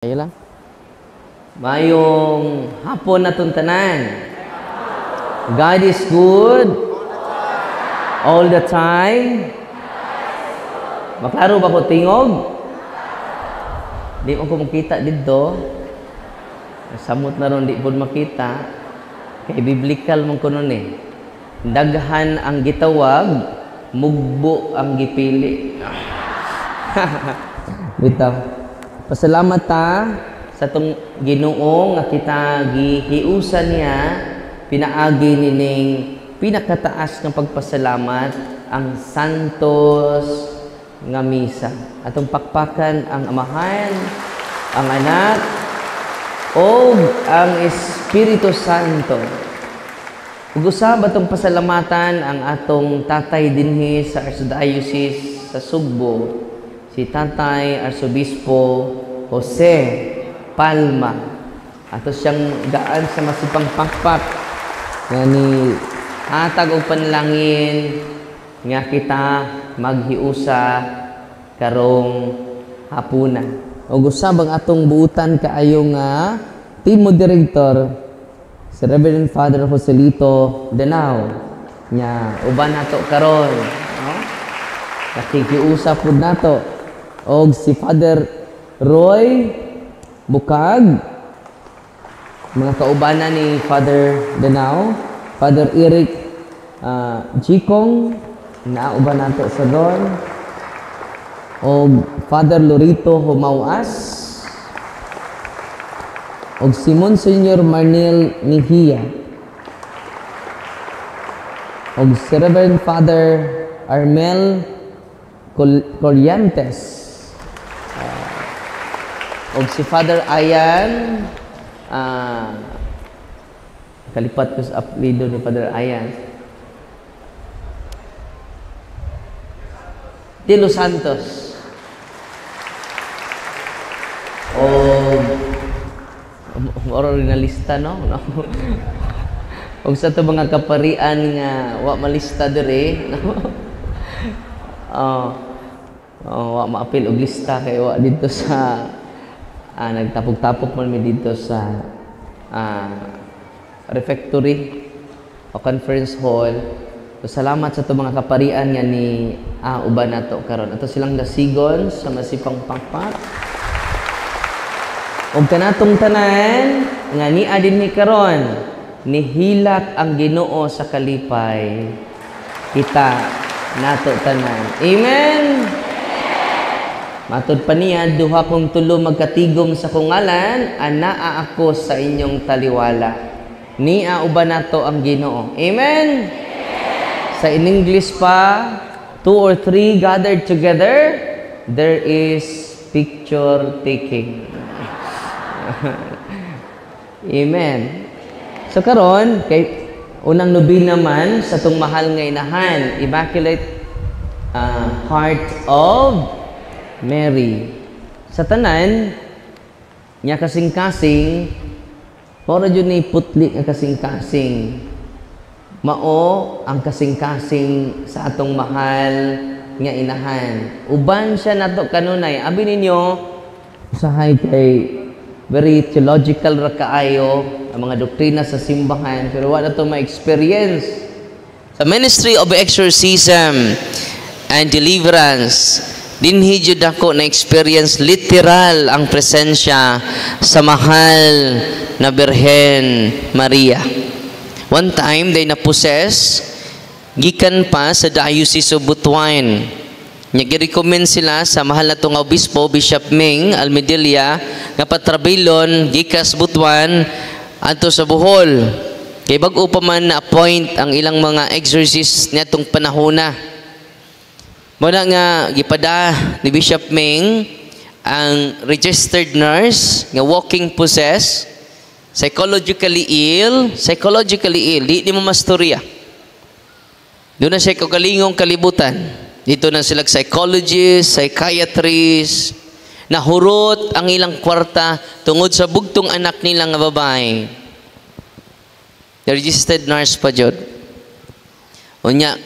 Ayo lang. Mayong hapon na tanan. God is good all the time. Maklaro ba ko tingog? Di mo ko makita dito. Samot na ron di po makita. Kay biblical mong kuno ni. Daghan ang gitawag, mugbo ang gipili. Bitaw. Pasalamat ta sa tong Ginoo nga kita gihiusan niya pinaagi nining pinakataas ng pagpasalamat ang Santos nga misa. Atong pakpakan ang Amahan, ang Anak, o ang Espiritu Santo. Ug-usab atong pasalamatan ang atong tatay dinhi sa Archdiocese sa Sugbo, si Tatay Arsobispo Jose Palma. Ato siyang daan sa masipang pakpak nga ni hatag og panalangin nga kita maghiusa karong hapunan. Ug usab ang atong buutan kaayo nga team moderator si Reverend Father Joselito Denao nya uban nato karon, no? Nakikiusap pud nato og si Father Roy Bukag, mga kaubanan ni Father Denao, Father Eric Jikong, nauban nato sa doon, og Father Lorito Humawas, og si Monsignor Marnel Mejia, og si Reverend Father Armel Corrientes, og si Father Ayan, kalipat ko sa apelido ni Father Ayan, de Los Santos, o originalista, no? Og sa ito mga kaparian nga wa malista dire, no? Wa maapil og lista kay wa dito sa nagtapok-tapok man mi dito sa refectory o conference hall. So, salamat sa ito mga kaparian nga ni uban nato karon. Ato silang dasigon sa masipang pakpak. Og kanatong tanan nga niya dinhi karon, nihilak ang Ginoo sa kalipay. Kita nato tanan. Amen. Matod pa niya, duha kong tulo magkatigom sa kungalan, anaa ako sa inyong taliwala. Nia uban nato ang Ginoo. Amen. Sa in English pa, 2 or 3 gathered together, there is picture taking. Amen. So karon kay unang nobina man sa tong mahal nga inahan, Immaculate Heart of Mary. Sa tanan nya kasing-kasing mao jud ni putli nga kasing-kasing. Mao ang kasing-kasing sa atong mahal nga inahan. Uban siya nato kanunay. Abi ninyo usahay kay very theological ra kaayo ang mga doktrina sa simbahan, pero wala to ma-experience sa ministry of exorcism and deliverance. Dinhi jud ako na experience literal ang presensya sa mahal na Birhen Maria. One time they na-possess gikan pa sa Diocese of Butuan. Nya gi-recommend sila sa mahal na tong obispo Bishop Ming Almedilla nga patrabilon gikas Butuan adto sa Bohol. Kay bag-o pa man na-appoint ang ilang mga exorcist niadtong panahona. Muna nga gipada ni Bishop Ming ang registered nurse nga walking possessed, psychologically ill, di mo mastorya. Doon na siya kagalingong kalibutan. Dito na sila psychologist, psychiatrist, nahurot ang ilang kwarta tungod sa bugtong anak nila nga babae. Registered nurse pa jud. Unya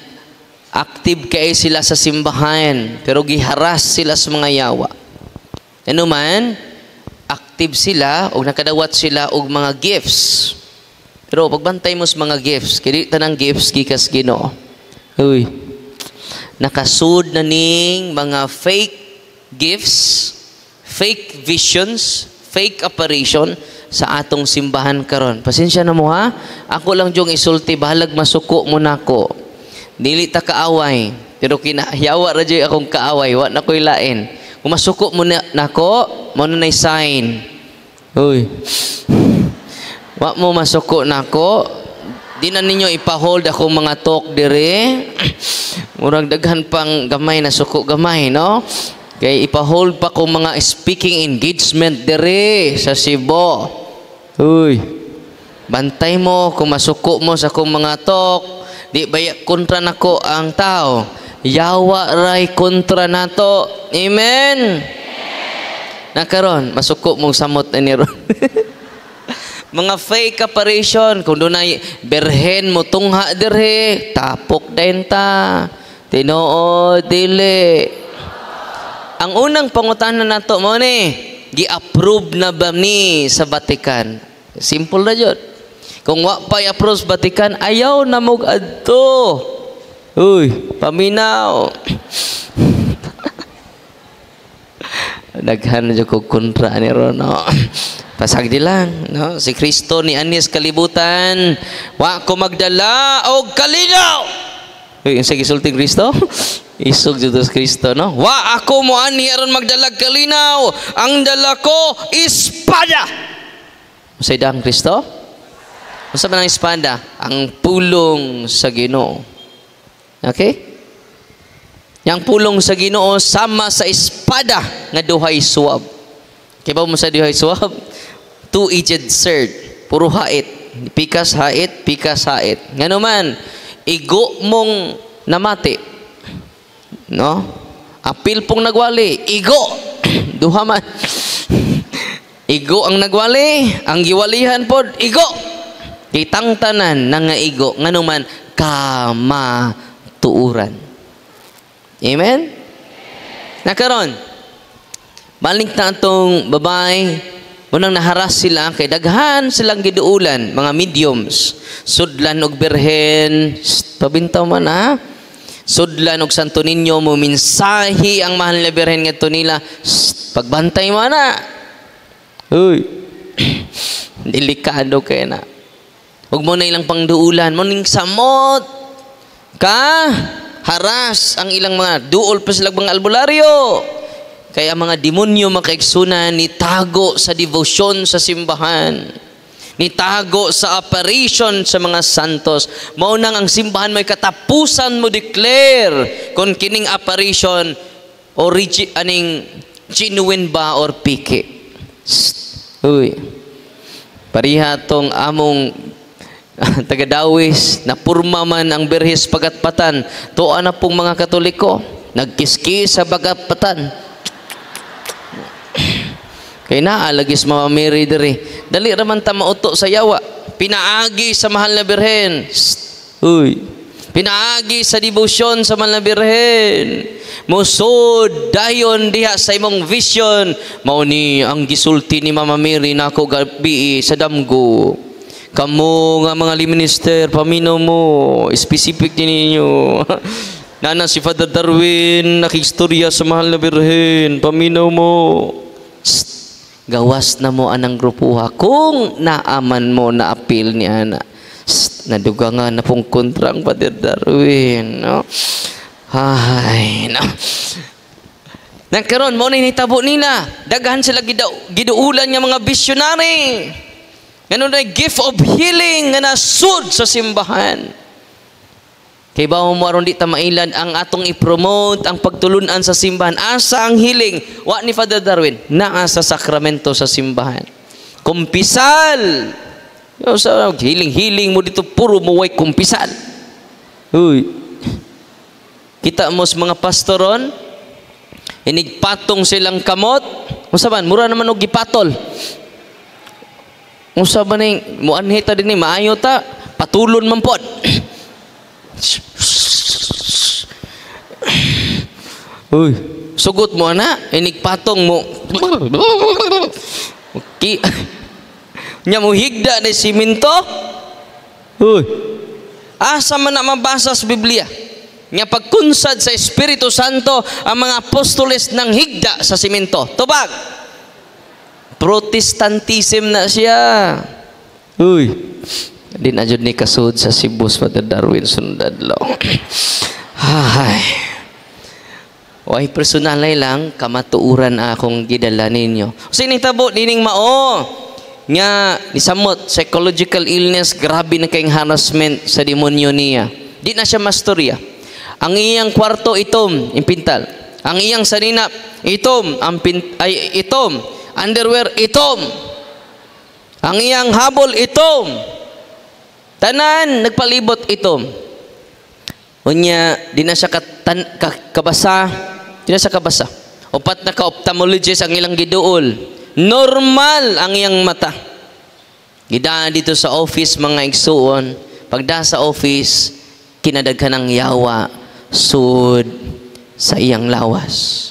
active kay sila sa simbahan pero giharas sila sa mga yawa. Ano man, active sila o nakadawat sila og mga gifts. Pero pagbantay mo sa mga gifts, kini tanang gifts gikas Ginoo. Uy. Nakasud na ning mga fake gifts, fake visions, fake apparition sa atong simbahan karon. Pasensya na mo ha. Ako lang jong isulti, bahalag masuko mo nako. Dili ta kaaway, pero kinahiyawa ra jud akong kaaway, wa na koy lain. Kung masuko mo na nako, mo na nay sign. Uy. Wa mo masuko nako, di na ninyo ipahold ako mga talk dire. Murag daghan pang gamay na suko gamay, no? Kay ipahold pa ko mga speaking engagement dire sa Cebu. Uy. Bantay mo kung masuko mo sa akong mga talk, di baya kontra nako ang tao. Yawa ray kontra nato. Amen. Nakaron masuko mong samot ani ron. Mga fake apparition, kung doon ay berhen mo tungha dirhe, tapok din ta. Tinoo, dili. Ang unang pangutanan nato mo ni, gi-approve na ba ni sa Vatican? Simple na yun. Kung wa pa i-approve sa Vatican, ayaw na mo adto. Uy, paminaw. Daghan na ko kontra ni Rono. Pasagdi lang, no? Si Kristo ni Anis kalibutan, wa ko magdala og kalinaw. Uy, yung sa gisulting Kristo? Isog jud sa Kristo, no? Wa ako mo ani aron magdala kalinaw, ang dala ko espada. Unsay dang Kristo? Unsa man ang espada? Ang pulong sa Ginoo. Okay? Yang pulong sa Ginoo sama sa espada nga duhay suwab. Kaya ba mo sa duhay suwab? Two-edged sword, puro hait, pikas hait. Ngano man, igo mong namati, no? Apil pong nagwali, igo, duha man. Igo ang nagwali, ang giwalihan pod, igo. Kitang tanan na nga igo, ngano man, kamatuuran. Amen? Nakaron, balik na itong babae, unang naharas sila, kay daghan silang giduulan, mga mediums. Sudlan og berhen, pabintaw man ha. Sudlan og Santo Niño, muminsahi ang mahal na berhen nga ito nila, pagbantay mo na. Uy, delikado kayo na. Huwag mo na ilang pangduulan, muning samot ka, haras ang ilang mga duol pa silang mga albularyo. Kaya mga demonyo makaigsunan ni tago sa devotion sa simbahan, ni tago sa apparition sa mga santos. Maunang ang simbahan may katapusan mo declare kung kining apparition aning genuine ba or piki. Uy, pariha tong among taga-Dawis na purma man ang berhes pagatpatan, tuwa na pong mga Katoliko nagkiskis sa pagatpatan. Kaya naalagis Mama Mary diri. Dali raman ta mauto sa yawa. Pinaagi sa mahal na birhen. Uy. Pinaagi sa devotion sa mahal na birhen. Musod dayon diha sa imong vision. Mao ni ang gisulti ni Mama Mary nako gabi sa damgo. Kamu nga mga minister, paminaw mo. Specific din ninyo. Nana si Father Darwin nakistorya sa mahal na birhen. Paminaw mo. Gawas na mo anang grupuha kung naaman mo na appeal ni ana. Naduga nga na pong kontrang Father Darwin, no? Ay, no. Nagkaroon mo na initabo nila, daghan sila giduulan nga mga visionary, ganun na gift of healing nga nasud sa simbahan. Kay ba mo aron di ta mailan ang atong i-promote ang pagtulunan sa simbahan. Asa ang healing? Wa ni Father Darwin, naa sa sakramento sa simbahan. Kumpisal. Yo sa healing mo dito puro mo way kumpisal. Uy. Kita mo sa mga pastoron, inigpatong silang kamot. Unsa man mura naman og gipatol. Unsa ba ning muanhita dinhi maayo ta patulon man pod. Uy, sugot mo na, inigpatong mo. Okay. Nya mo higda na siminto. Uy. Asa man na mabasa sa Biblia? Nya pagkunsad sa Espiritu Santo ang mga apostoles ng higda sa siminto. Tubag. Protestantism na siya. Uy. Di na jud ni kasud sa Cebu Father Darwin Sundadlaw. Hay. Why personal lang kamatuuran akong gidala ninyo. Sinitabo dining mao nga nisamot psychological illness, grabe na kayong harassment sa demonyo niya. Di na siya mastorya. Ang iyang kwarto itom, impintal. Ang iyang saninap itom, itom. Underwear itom. Ang iyang habol itom. Tanan nagpalibot itom. Unya di na siya kabasa. Di na siya kabasa. Upat na ka-ophthalmologist ang ilang giduol. Normal ang iyang mata. Gidaan dito sa office mga igsuon. Pagda sa office, kinadaghan ng yawa, sud sa iyang lawas.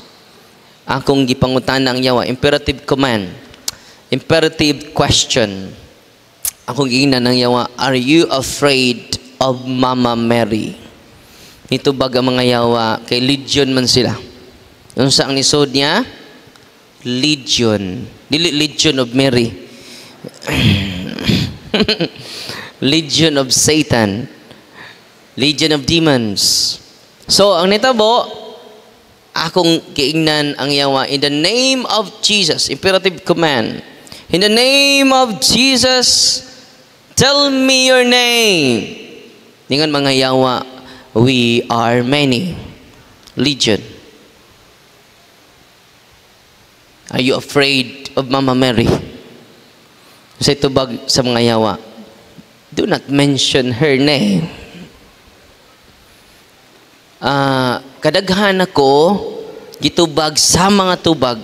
Akong gipangutan ang yawa. Imperative command. Imperative question. Akong giingnan ng yawa, are you afraid of Mama Mary? Nito baga mga yawa, kay Legion man sila. Yung saang nisod niya, Legion. Dili Legion of Mary. Legion of Satan. Legion of demons. So, ang nitabo, akong giingnan ang yawa, in the name of Jesus, imperative command, in the name of Jesus, tell me your name. Ningon mga yawa, we are many. Legion. Are you afraid of Mama Mary? Sa itubag sa mga yawa, do not mention her name. Kadaghan ako gitubag sa mga tubag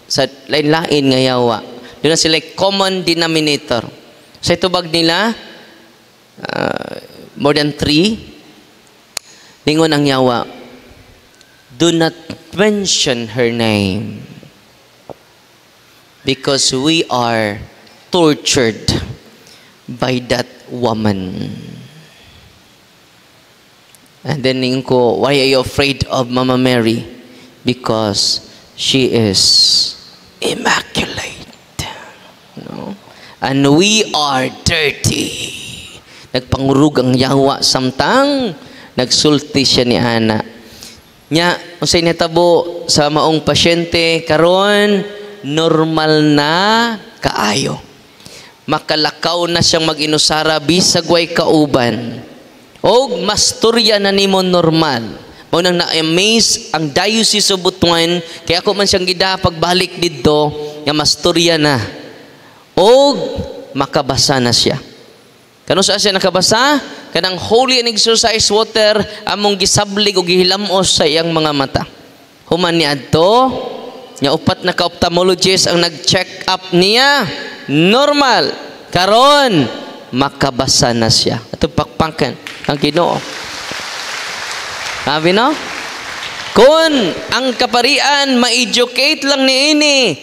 sa lain-lain nga yawa. Doon na sila common denominator. Sa itubag nila, more than 3, ningon ang yawa, do not mention her name because we are tortured by that woman. And then ningon ko, why are you afraid of Mama Mary? Because she is immaculate. No? And we are dirty. Nagpangurug ang yawa samtang nagsulti siya ni Ana. Nya, unsay natabo sa maong pasyente karon normal na kaayo. Makalakaw na siyang mag-inusara bisag way kauban. O masturya na nimo normal. Mao nang na-amaze ang Diocese of Butuan kaya ako man siyang gida pagbalik didto nga masturya na. O makabasa na siya. Kano sa siya nakabasa? Kanang holy and exercise water among gisablig o gihilamos sa iyang mga mata. Human ni adto, nya upat na ka-ophthalmologist ang nag-check up niya. Normal. Karon makabasa na siya. Ato pakpakan ang Ginoo. Sabi no? Kung ang kaparian ma-educate lang niini,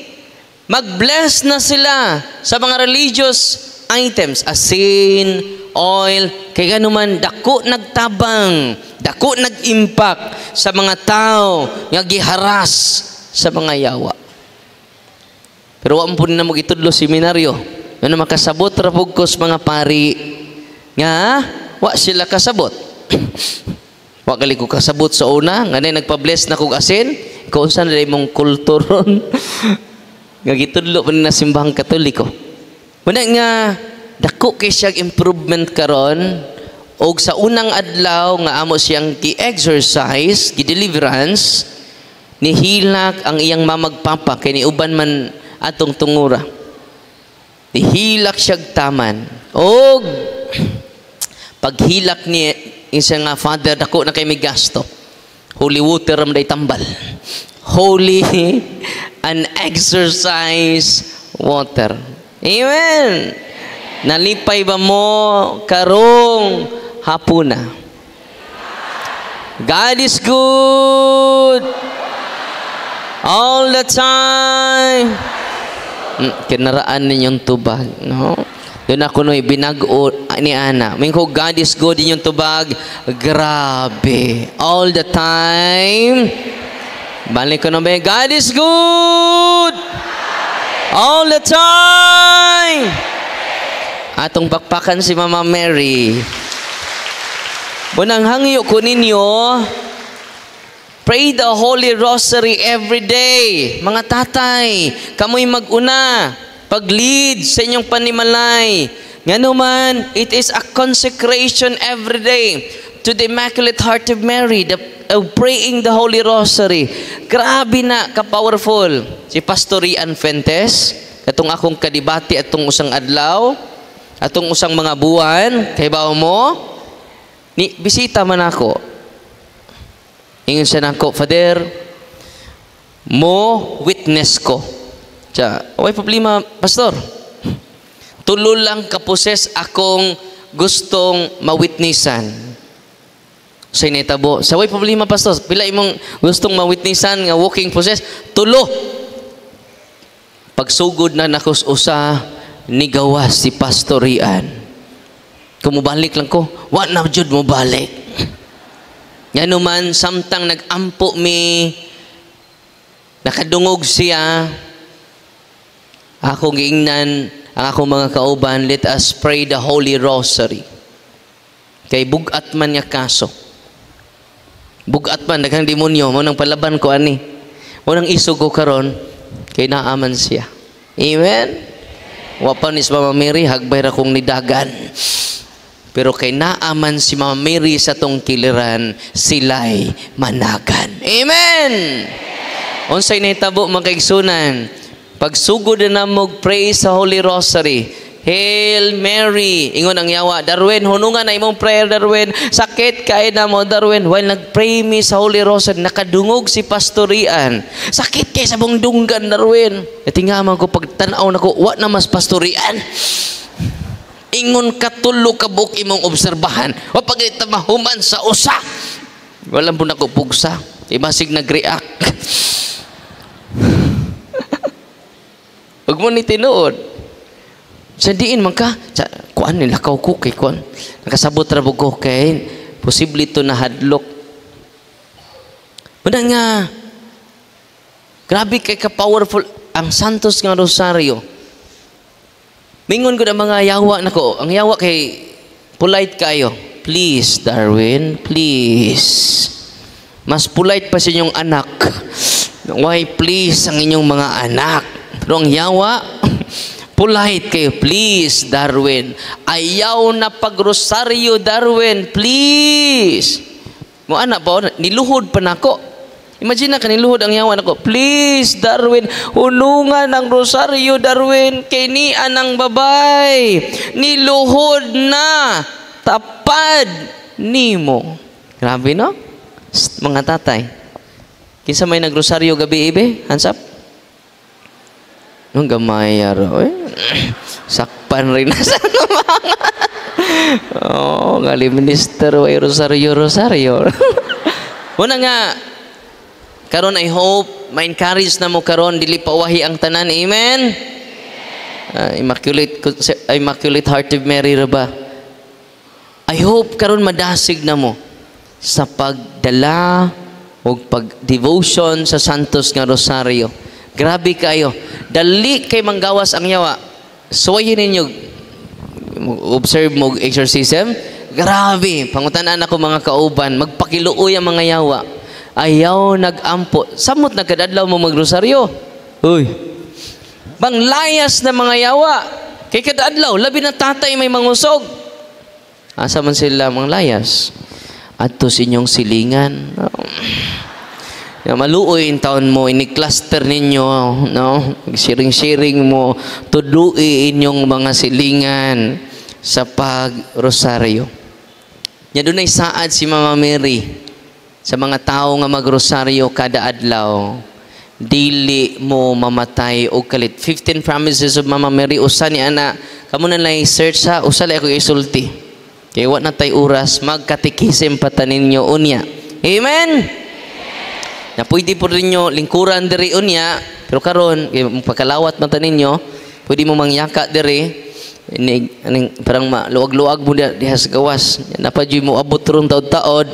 mag-bless na sila sa mga religious items, asin, oil, kay ganuman dako nagtabang, dako nag-impact sa mga tao nga giharas sa mga yawa. Pero wa mo na mo gitudlo seminaryo. Ano makasabot ra pugkos mga pari nga wa sila kasabot. Wa gali ko kasabot sa una nga nagpa-bless na kog asin, kung unsa na imong kulturon nga gitudlo pa na simbahang Katoliko. Muna nga dako kay siya improvement karon og sa unang adlaw nga amo siyang gi-exercise, gi-deliverance, nihilak ang iyang mamagpapa kay niuban man atong tungura. Nihilak siya taman. Og paghilak ni isa nga father dako na kay may gasto. Holy water am day tambal. Holy and exercise water. Amen. Nalipay ba mo karong hapuna? God is good all the time. Kinaraan ninyong tubag, no? Doon ako no'y binago ni Ana. May ko, God is good inyong tubag. Grabe. All the time. Balik ko na ba? God is good. All the time. Atong bakpakan si Mama Mary. Bunang hangyo ko ninyo, pray the Holy Rosary every day. Mga tatay, kamoy mag-una. Pag-lead sa inyong panimalay. Nga naman, it is a consecration every day to the Immaculate Heart of Mary, praying the Holy Rosary. Grabe na, ka-powerful. Si Pastor Ian Fuentes, katong akong kadibati atong usang adlaw, atong usang mga buwan, kay bawo mo, bisita man ako. Ingon siya nako, Father, mo witness ko. Siya, way problema, Pastor. Tulo lang kaposes akong gustong mawitnessan. Sa initabo, sa way problema, Pastor. Pila imong gustong mawitnessan nga walking process? Tulo. Pagsugod na nakos usa, nigawas si Pastor Ian. Kumubalik lang ko, wa na jud mo balik. Nga naman, samtang nag-ampo mi, nakadungog siya, akong giingnan, ang akong mga kauban, let us pray the Holy Rosary. Kay bugat man niya kaso. Bugat man, daghang demonyo, mo nang palaban ko ani. Mo nang isog ko karon, kay naaman siya. Amen? Wapan is Mama Mary, hagbay ra kong nidagan. Pero kay naaman si Mama Mary sa tong kiliran, sila'y managan. Amen! Unsay nahitabo mga kaigsunan, pagsugod na mo pray sa Holy Rosary, Hail Mary, ingon ang yawa, Darwin, hunungan na imong prayer, Darwin, sakit kay na mo, Darwin, while nagpray mi sa Holy Rosary, nakadungog si Pastor Ian, sakit kay sa mong dunggan, Darwin. Natingaman ko, pagtanaw na ko, wa na mas Pastor Ian. Ingon katulo kabuk imong obserbahan, wa pagita mahuman sa usa. Walang po na ko pugsa, ibasig nag-react. Huwag mo ni tinuod. Sa diin man ka, kuan nilakaw ko kay kuan. Nakasabot ra ko kay posible ito na hadlok. Muna nga, grabe kay ka-powerful ang Santos nga Rosario. Mingon ko na mga yawa na ko. Ang yawa kay polite kayo. Please, Darwin, please. Mas polite pa sa inyong anak. Why please ang inyong mga anak? Pero ang yawa, polite kayo. Please, Darwin. Ayaw na pagrosaryo, Darwin. Please. Mo anak pa, niluhod pa na ako. Imagine na kaniluhod ang yawa na ko. Please, Darwin. Hunungan ang rosaryo, Darwin. Kay ni anang babay. Niluhod na. Tapad nimo. Grabe, no? Mga tatay. Kinsa may nagrosaryo gabi, ibe? Hands up. Nung gamay araw, sakpan rin na sa mga. Oh, gali minister, way rosaryo. Una nga, karon I hope, ma-encourage na mo karon, dili pawahi ang tanan, amen? Immaculate Heart of Mary ba? I hope karon madasig na mo sa pagdala o pag-devotion sa Santos nga Rosario. Grabe kayo. Dali kay manggawas ang yawa. Suwayin ninyo. Observe mo exorcism. Grabe. Pangutanan ako mga kauban. Magpakiluoy ang mga yawa. Ayaw nag-ampo. Samot na kadadlaw mo magrosaryo. Uy. Banglayas na mga yawa. Kay kadadlaw. Labi na tatay may mangusog. Asa man sila manglayas? Adto sa inyong silingan. Maluoy in taon mo, ini-cluster ninyo, no? Sharing mo, tudui inyong mga silingan sa pag-rosaryo. Nya dunay saad si Mama Mary sa mga tao nga mag-rosaryo kada adlaw. Dili mo mamatay og kalit. 15 promises of Mama Mary. Usa ni ana, kamo na lang i-search ha, usa lang ako isulti. Kaya wa na tay oras, magkatikisim pata ninyo unya. Amen? Na pwede po rin nyo lingkuran diri unya, Pero karon pagkalawat mata ninyo, pwede mo mangyaka diri. Parang luwag-luwag mo diha sa gawas. Napadyoy mo abot ron taod-taod.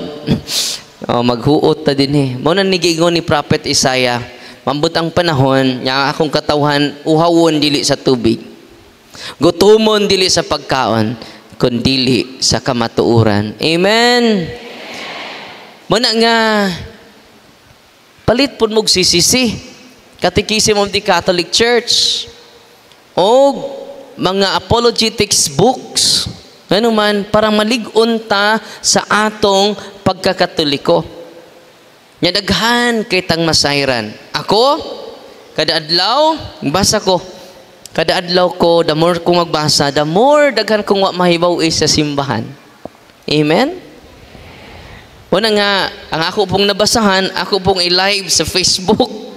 Maghuot ta din Mao na nigiingon ni Prophet Isaiah, mambot ang panahon, nga akong katawhan uhawon dili sa tubig. Gutumon dili sa pagkaon, kun dili sa kamatuoran. Amen. Mao na nga palit pud mog sisisi. Catechism of the Catholic Church. O mga apologetics books, ano man, para malig-on ta sa atong pagkakatoliko. Nya daghan kay tang masayran. Ako, kada adlaw, basa ko. Kada adlaw ko, the more ko magbasa, the more daghan kong wa mahibaw sa simbahan. Amen? Una nga, ang ako pong nabasahan, ako pong i-live sa Facebook.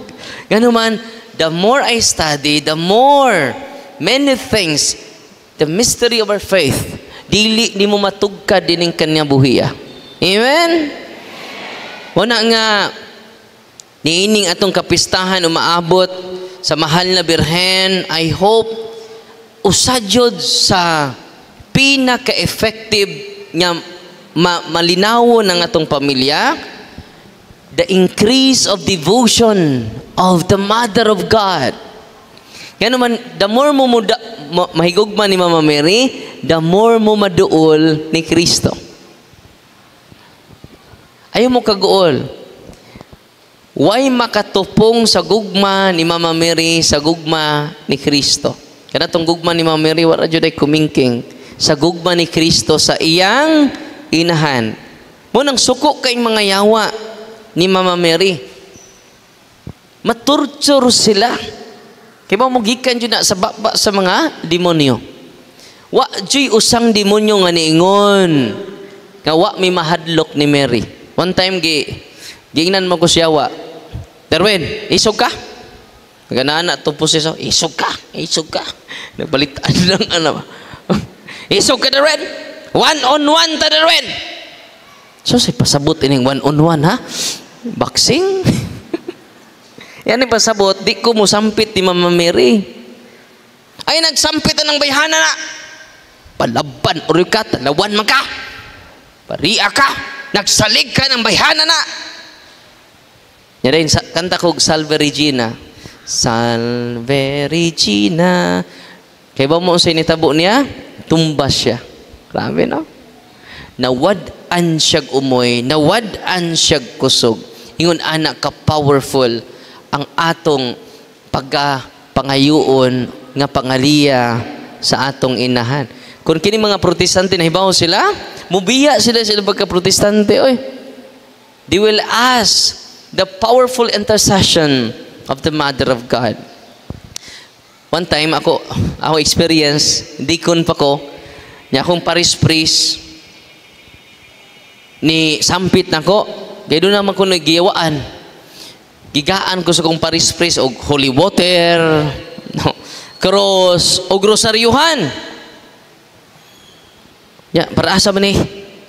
Ganun man, the more I study, the more many things, the mystery of our faith, dili ni mo matugkad din ang kanya buhiya. Amen? Una nga, niining atong kapistahan umaabot sa mahal na Birhen, I hope, usadyod sa pinaka-effective nga malinawon ng atong pamilya, the increase of devotion of the Mother of God. Yan naman, the more mo mahigugma ni Mama Mary, the more mo maduol ni Kristo. Ayaw mo kaguol. Why makatupong sa gugma ni Mama Mary sa gugma ni Kristo? Kaya itong gugma ni Mama Mary, wala dyan ay kumingking. Sa gugma ni Kristo sa iyang inahan. Munang suko kay mga yawa ni Mama Mary. Maturture sila. Kaya mo gikan dyan na sa baba sa mga demonyo. Wa dyan usang demonyo nga niingon. Nga wa may mahadlok ni Mary. One time, giingnan mo ko siya wa. Darwin, isog ka? Ganaan na ito po siya. Isog ka. Nagbalitaan lang ano. Isog ka, Darwin. One-on-one ta, Darwin. So, say pasabot ining one-on-one, ha? Boxing? Yan yung pasabot, di ko mo sampit ni Mama Mary. Ay, nagsampit ng bayhana na. Palaban, uri ka, talawan man ka. Paria ka, nagsalig ka ng bayhana na. Yan rin, kanta ko, Salve Regina. Salve Regina. Kaya ba mo sa initabo niya? Tumbas siya. Grabe, no? Nawad-an siyag umoy, nawad-an siyag kusog. Ingon anak ka powerful ang atong pagpangayuon nga pangaliya sa atong inahan. Kung kini mga protestante nahibaw sila, mubiya sila pagka-protestante, oy. They will ask the powerful intercession of the Mother of God. One time ako experience, deacon pa ko, niya akong paris priest ni sampit nako, kaya doon naman ko nagiyawaan. Gigaan ko sa kong paris priest og holy water, cross, og rosaryuhan. Ya, para asa man ni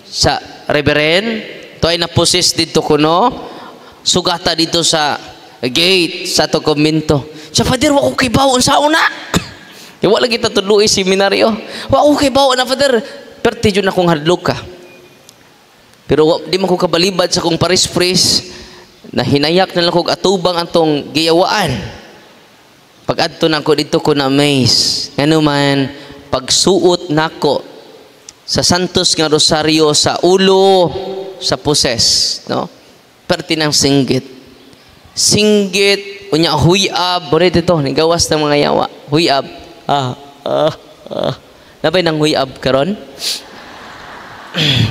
sa reverend, to ay napossess dito kuno, sugata dito sa gate sa to komento. Sa Father, wa ko kay bawon sa una. Kaya wala kita tudluoy seminaryo. Wa ko kay bawon na Father, perti jud akong hadlok ka. Pero di man ko kabalibad sa kong paris priest na hinayak na lang kong atubang atong giyawaan. Pag-adto na ko dito ko na amaze. Ano man, pagsuot nako sa santos nga rosaryo sa ulo sa poses, no? Perti ng singgit. Singgit, unya huyab, boret ito, nigawas ng mga yawa. Huyab. Nabay ng huyab karon?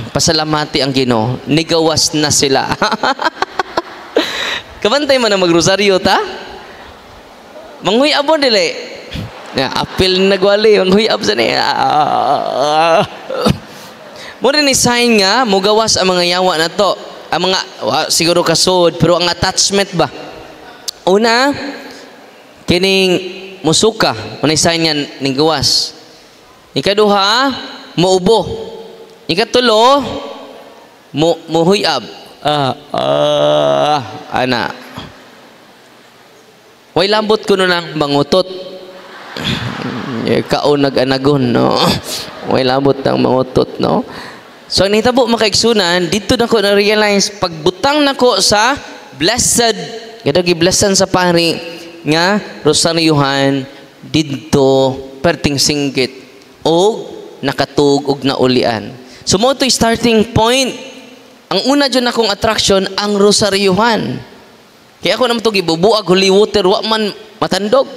Pasalamati ang Ginoo. Nigawas na sila. Kabantay man ang magrosaryo ta? Manghuyab mo dili. Apil nagwali, manghuyab sa niya. Muna ni sign nga, mugawas ang mga yawa na to. Ang mga, siguro kasod, pero ang attachment ba? Una, kining musuka, muna sign nga ning gawas. Ikaduha, muubo. Ikatulo, muhuyab. Ana. Way lambot ko nang mangutot. Kaon nag-anagon, no? Way lambot ng mangutot, no? So, ang nahitabo makaigsunan, dito na ko na-realize, pagbutang na ko sa blessed, kadagi blessan sa pari, nga, Rosariohan, dito, perting singgit, o nakatug, og naulian. So, mo ito'y starting point. Ang una dyan akong attraction, ang Rosariohan. Kaya ako naman ito, gibubuag, holy water, wa man matandog.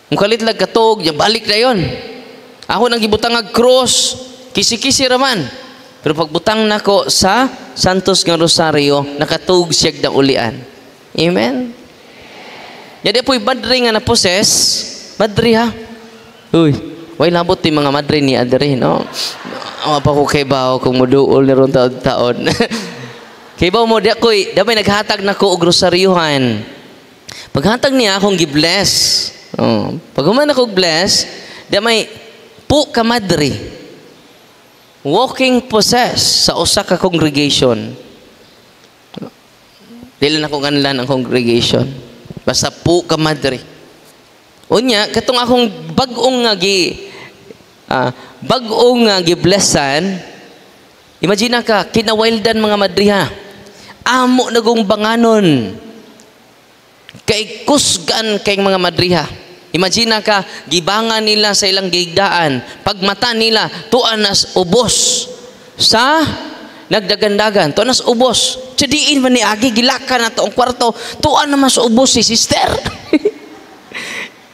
Kung kalit lang katog, balik na yon. Ako nang gibutang ag cross, kisi-kisi raman. Pero pagbutang nako sa Santos nga Rosario, nakatug siyag na ulian. Amen? Jadi po'y madre nga na-possess, madre ha? Uy, way labot yung mga madre ni adre, no? Awa pa ko kay bao kung muduol ni ron taon-taon. Kay bao mo, damay naghatag na ko og Rosariohan. Paghatag niya akong gi-bless. Pag human ako bless, damay po ka madre. Walking possess sa usa ka congregation. Dili na ko ganlan ang congregation. Basta po ka madre. Unya, katong akong bag-ong nga gi-blessan, imagine ka, kinawildan mga madriha. Amo nagong banganon. Kay kusgan kay mga madriha. Imagine ka, gibangan nila sa ilang gigdaan. Pagmata nila, tuan nas ubos sa nagdagandagan. Tuan nas ubos. Tsadiin man ni Agi, gilaka na to ang kwarto. Tuan na mas ubos si sister.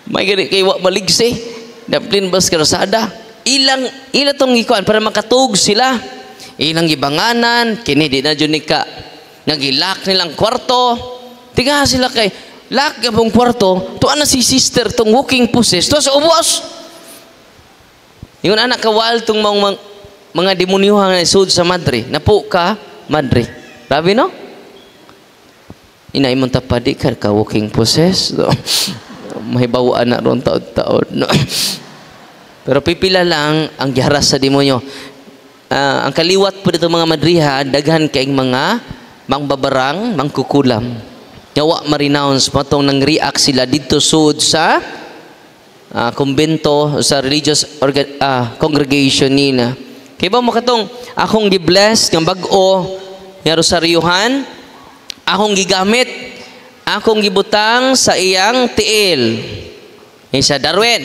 May gani kay wa maligsi. Daplin bas karasada. Ilang tong gikuan para makatug sila. Ilang gibanganan, kini di na jud ni ka. Nagilak nilang kwarto. Tiga sila kay lak yung kwarto, tuan na si sister tong walking possess, tuan sa ubos. Yung anak kawal tong mga demonyohan na isud sa madre, napo ka, madre. Grabe no? Inay mong tapadi ka walking possess. No? Mahibawaan na ron taon-taon. No? Pero pipila lang ang giharas sa demonyo. Ang kaliwat po dito mga madriha, daghan kaing mga mangbabarang, mangkukulam. Yawa ma-renounce matong nang react sila dito sud sa kumbento sa religious congregation nila. Kaya ba makatong akong gi-bless ng bag-o nga Rosariohan, akong gigamit, akong gibutang sa iyang tiil. Isa Darwin,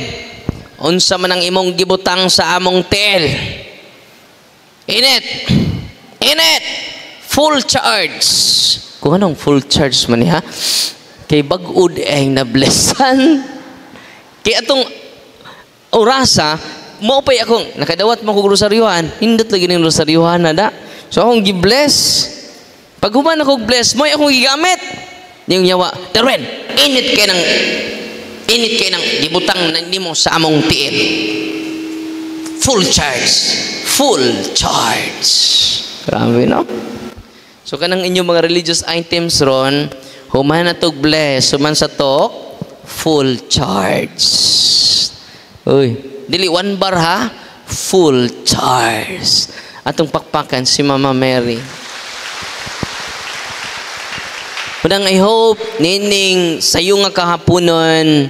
unsa man ang imong gibutang sa among tiil? Init, full charge. Kung anong full charge man niya, kay bagud ay na-blessan. Kay atong orasa, mo pa'y akong, nakadawat mo kong Rosariohan, hindot lagi ng Rosariohan na da. So akong gi-bless. Pag human akong bless, mo akong gigamit. Yung yawa, Darwin, init kay ng gibutang na mo sa among tiil. Full charge. Grabe, no? So kanang inyong mga religious items ron, human na tog bless, human sa tok, full charge. Uy, dili one bar ha, full charge. Atong pakpakan si Mama Mary. Padang I hope, nining sayo nga kahaponon,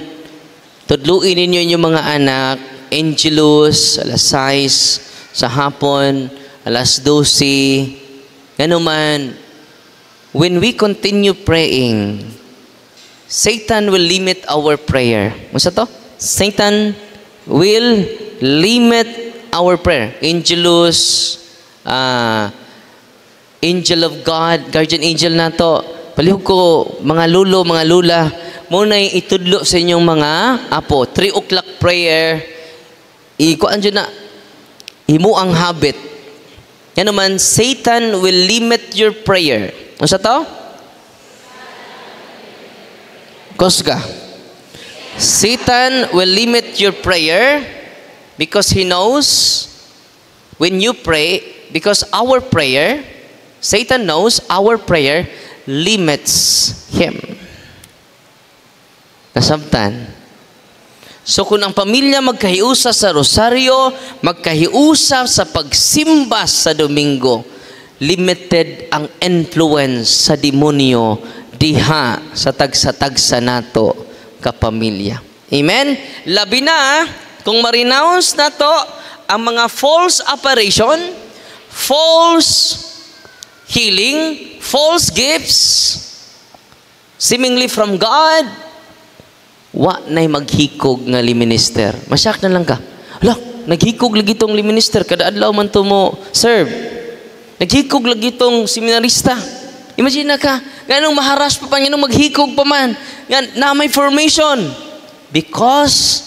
tudluin ninyo yung mga anak, Angelus, alas 6, sa hapon, alas 12, ganuman, when we continue praying, Satan will limit our prayer. Masa to? Satan will limit our prayer. Angelus, angel of God, guardian angel na to. Palihog ko, mga lulo, mga lula, muna itudlo sa inyong mga apo. 3 o'clock prayer, ikuan dyan na, himo ang habit. Yan naman, Satan will limit your prayer. Ano sa to? Kusga. Satan will limit your prayer because he knows when you pray, because our prayer, Satan knows our prayer limits him. Nasabtan. So kung ang pamilya magkahiusa sa rosaryo, magkahiusa sa pagsimba sa Domingo, limited ang influence sa demonyo diha sa tagsa-tagsa nato kapamilya. Amen? Labi na kung ma-renounce nato ang mga false apparition, false healing, false gifts, seemingly from God, wa na'y maghikog nga liminister. Masyak na lang ka. Hala, naghikog lagi itong liminister, kada adlaw man to mo serve. Naghikog lagi itong seminarista. Imagine na ka, ganong maharas pa niya nung maghikog pa man. Yan, na may formation. Because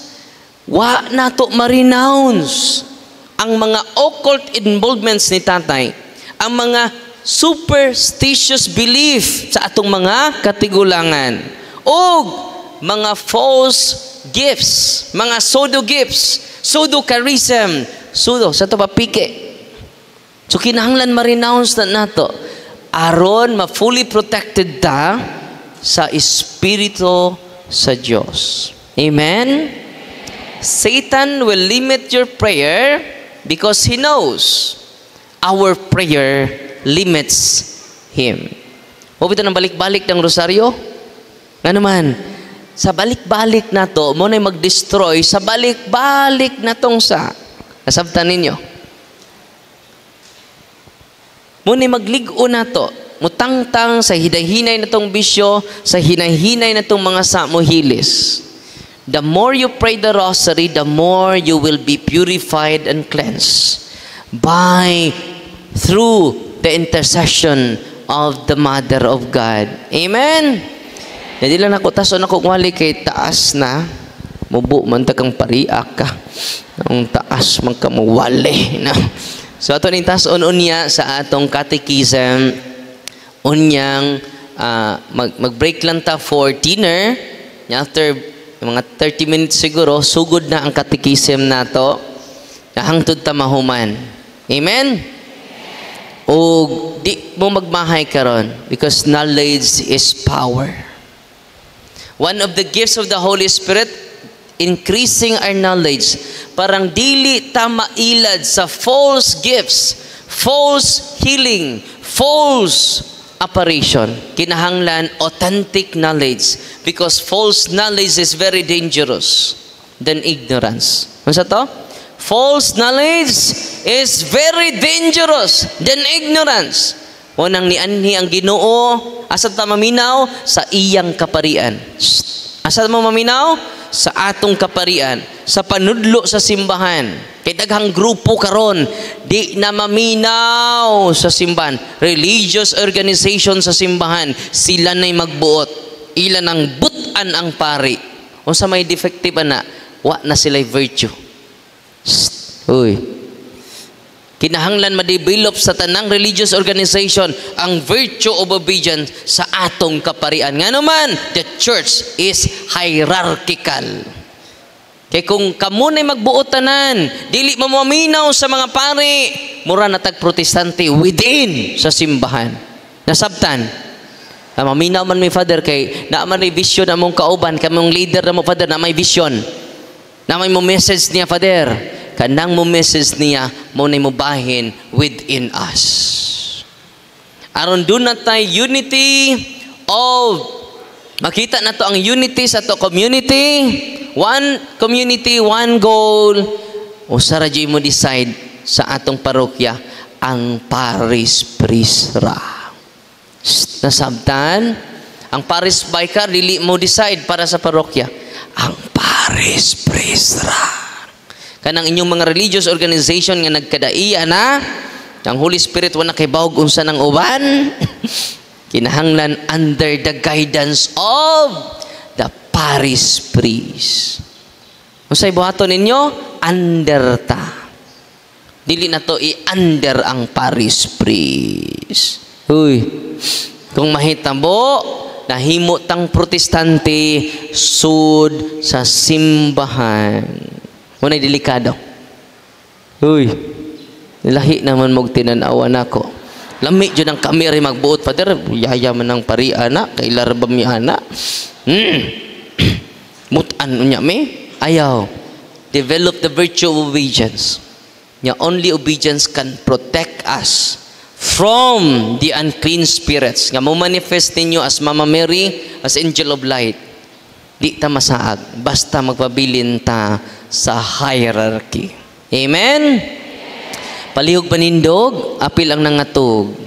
wa na to ma-renounce ang mga occult involvements ni tatay, ang mga superstitious belief sa atong mga katigulangan, o mga false gifts, mga pseudo gifts, pseudo charism, pseudo sa to papike. So kinahanglan ma-renounce na nato aron ma-fully protected ta sa espiritu sa Dios. Amen. Satan will limit your prayer because he knows our prayer limits him. O bito nang balik-balik ng rosaryo? Nga naman, sa balik-balik na to, mo na'y mag-destroy sa balik-balik na tong sa. Nasabtan ninyo? Mo na'y magligo na to, mutangtang sa hinay-hinay na tong bisyo, sa hinay-hinay na tong mga samohilis. The more you pray the rosary, the more you will be purified and cleansed through the intercession of the Mother of God. Amen? Hindi lang ako, taso na kung wali kay taas na, mubo man kang pariak ka. Ang taas man ka mawali na. So ato ni taas unya sa atong catechism, unyang mag-break lang ta for dinner. After mga 30 minutes siguro, sugod na ang catechism nato. Hangtod ta mahuman. Amen? O di mo magmahay karon because knowledge is power. One of the gifts of the Holy Spirit, increasing our knowledge. Parang dili ta mailad sa false gifts, false healing, false apparition. Kinahanglan authentic knowledge because false knowledge is very dangerous than ignorance. Ano sa to? False knowledge is very dangerous than ignorance. Unang nianhi ang Ginoo, asa ta maminaw? Sa iyang kaparian. Asa mo maminaw? Sa atong kaparian, sa panudlo sa simbahan. Kay daghang grupo karon di na maminaw sa simbahan. Religious organization sa simbahan, sila na'y magbuot. Ilan ang butan ang pari. O sa may defective na, wa na sila'y virtue. Uy. Kinahanglan ma-develop sa tanang religious organization ang virtue of obedience sa atong kaparian. Nga naman, the church is hierarchical. Kaya kung kamo na'y magbuotanan, dili mo maminaw sa mga pari, mura na tag-protestante within sa simbahan. Nasabtan. Maminaw man may father kay na man may vision among kauban, kamong leader na mo father na may vision. Na may mo message niya father. Kanang mo message niya mo na mo bahin within us. Aron doon na tayo unity of makita na to ang unity sa to community. One community, one goal. O saraji mo decide sa atong parokya ang Paris Prisra. Nasabtan? Ang Paris Vicar dili mo decide para sa parokya. Ang Paris Prisra. Kanang inyong mga religious organization nga nagkadaiya na ang Holy Spirit wala kay bawog unsa ng uban. Kinahanglan under the guidance of the Paris Priest. Unsay buhaton ninyo? Under ta. Dili na to i-under ang Paris Priest. Uy, kung mahitabo nahimo tang protestante sud sa simbahan. Muna'y delikado. Uy, lahi naman mong tinanawan ako. Lami dyan ang kami rin magbuot. Father, yaya man ang pariana, kay larabam yana. Mutan niya me. Ayaw. Develop the virtue of obedience. Only obedience can protect us from the unclean spirits nga mo manifest ninyo as Mama Mary, as angel of light. Di ta masaag basta magpabilin ta sa hierarchy. Amen. Palihog panindog, apil ang nangatog.